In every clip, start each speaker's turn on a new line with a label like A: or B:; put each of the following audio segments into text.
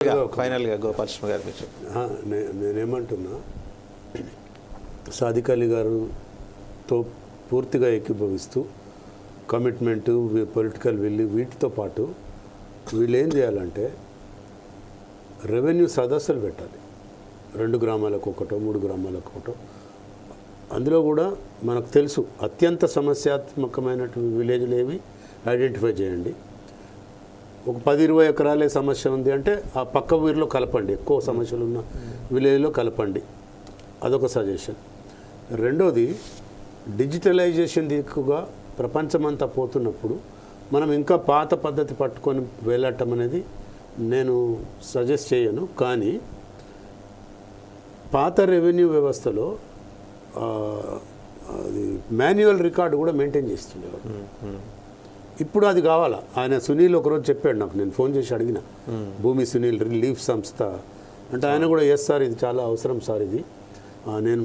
A: ఫైనల్గా గోపాలకృష్ణ గారు
B: నేనేమంటున్నా, సాదిక్ అలీ గారుతో పూర్తిగా ఏకీభవిస్తూ కమిట్మెంటు, పొలిటికల్ విల్, వీటితో పాటు వీళ్ళు ఏం చేయాలంటే రెవెన్యూ సదస్సులు పెట్టాలి. 2 గ్రామాలకు ఒకటో 3 గ్రామాలకు ఒకటో. అందులో కూడా మనకు తెలుసు అత్యంత సమస్యాత్మకమైనటువంటి విలేజ్లు ఏవి ఐడెంటిఫై చేయండి. ఒక 10-20 ఎకరాలే సమస్య ఉంది అంటే ఆ పక్క ఊరిలో కలపండి, ఎక్కువ సమస్యలు ఉన్న విలేజ్లో కలపండి. అదొక సజెషన్. రెండోది, డిజిటలైజేషన్ దిక్కుగా ప్రపంచమంతా పోతున్నప్పుడు మనం ఇంకా పాత పద్ధతి పట్టుకొని వెళ్ళటం అనేది నేను సజెస్ట్ చేయను. కానీ పాత రెవెన్యూ వ్యవస్థలో అది మాన్యువల్ రికార్డు కూడా మెయింటైన్ చేస్తుండేవాడు. ఇప్పుడు అది కావాలా? ఆయన సునీల్ ఒకరోజు చెప్పాడు నాకు, నేను ఫోన్ చేసి అడిగిన, భూమి సునీల్ రిలీఫ్ సంస్థ అంటే ఆయన కూడా ఎస్ సార్ ఇది చాలా అవసరం సార్ ఇది.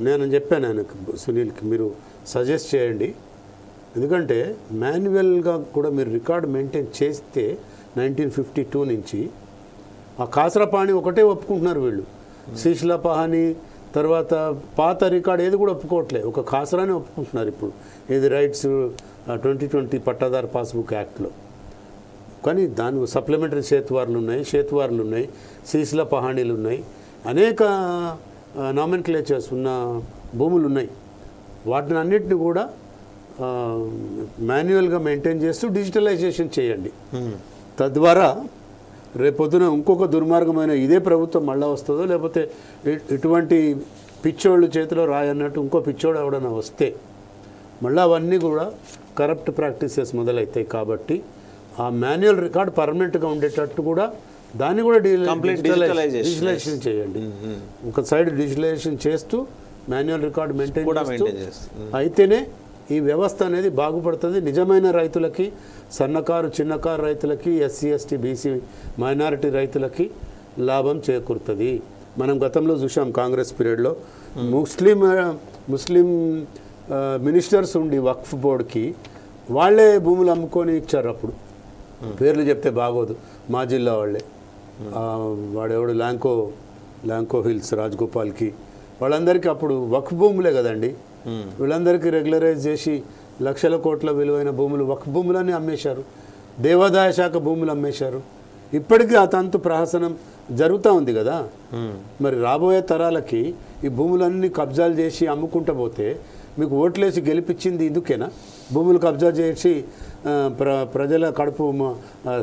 B: నేను చెప్పాను ఆయనకు, సునీల్కి మీరు సజెస్ట్ చేయండి. ఎందుకంటే మాన్యువల్గా కూడా మీరు రికార్డు మెయింటైన్ చేస్తే 1952 నుంచి ఆ కాసరపాణి ఒకటే ఒప్పుకుంటున్నారు వీళ్ళు. శీశ్లపహాని తర్వాత పాత రికార్డు ఏది కూడా ఒప్పుకోవట్లేదు, ఒక కాసరానే ఒప్పుకుంటున్నారు ఇప్పుడు. ఇది రైట్స్ 2020 పట్టాదారు పాస్బుక్ యాక్ట్లో. కానీ దాని సప్లిమెంటరీ చేతువార్లు ఉన్నాయి, శీశ్ల పహాణీలు ఉన్నాయి, అనేక నామెన్క్లేచర్స్ ఉన్న భూములు ఉన్నాయి. వాటిని అన్నిటిని కూడా మాన్యువల్గా మెయింటైన్ చేస్తూ డిజిటలైజేషన్ చేయండి. తద్వారా రేపొద్దున ఇంకొక దుర్మార్గమైన ఇదే ప్రభుత్వం మళ్ళీ వస్తుందో, లేకపోతే ఇటువంటి పిచ్చోళ్ళు చేతిలో రాయన్నట్టు ఇంకో పిచ్చోడు ఎవడన్నా వస్తే మళ్ళీ అవన్నీ కూడా కరప్ట్ ప్రాక్టీసెస్ మొదలవుతాయి. కాబట్టి ఆ మాన్యువల్ రికార్డ్ పర్మనెంట్గా ఉండేటట్టు కూడా దాన్ని కూడా డిజిటలైజేషన్ చేయండి. ఒక సైడ్ డిజిటలైజేషన్ చేస్తూ మాన్యువల్ రికార్డ్ మెయింటైన్ అయితేనే ఈ వ్యవస్థ అనేది బాగుపడుతుంది. నిజమైన రైతులకి, సన్నకారు చిన్నకారు రైతులకి, ఎస్సీ ఎస్టీ బీసీ మైనారిటీ రైతులకి లాభం చేకూరుతుంది. మనం గతంలో చూసాం కాంగ్రెస్ పీరియడ్లో ముస్లిం మినిస్టర్స్ ఉండి వక్ఫ్ బోర్డుకి వాళ్ళే భూములు అమ్ముకొని ఇచ్చారు. అప్పుడు పేర్లు చెప్తే బాగోదు, మా జిల్లా వాళ్ళే. వాడెవడు ల్యాంకో హిల్స్ రాజగోపాల్కి, వాళ్ళందరికీ అప్పుడు వక్ఫ్ భూములే కదండి. వీళ్ళందరికీ రెగ్యులరైజ్ చేసి లక్షల కోట్ల విలువైన భూములు వక్ఫ్ భూములన్నీ అమ్మేశారు. దేవాదాయ శాఖ భూములు అమ్మేశారు. ఇప్పటికీ ఆ తంతు ప్రహసనం జరుగుతూ ఉంది కదా. మరి రాబోయే తరాలకి ఈ భూములన్నీ కబ్జాలు చేసి అమ్ముకుంటూ పోతే మీకు ఓట్లేసి గెలిపించింది ఇందుకేనా? భూములు కబ్జా చేసి ప్రజల కడుపు,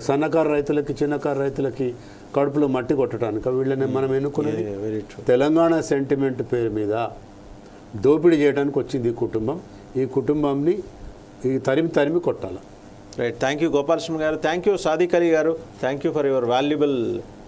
B: సన్నకారు రైతులకి చిన్నకారు రైతులకి కడుపులో మట్టి కొట్టడానికి వీళ్ళని మనం ఎన్నుకునేది. తెలంగాణ సెంటిమెంట్ పేరు మీద దోపిడీ చేయడానికి వచ్చింది ఈ కుటుంబం. ఈ కుటుంబాన్ని తరిమి కొట్టాలి.
A: రైట్. థ్యాంక్ యూ గోపాలకృష్ణ గారు, థ్యాంక్ యూ సాదిక్ అలీ గారు, thank you for your valuable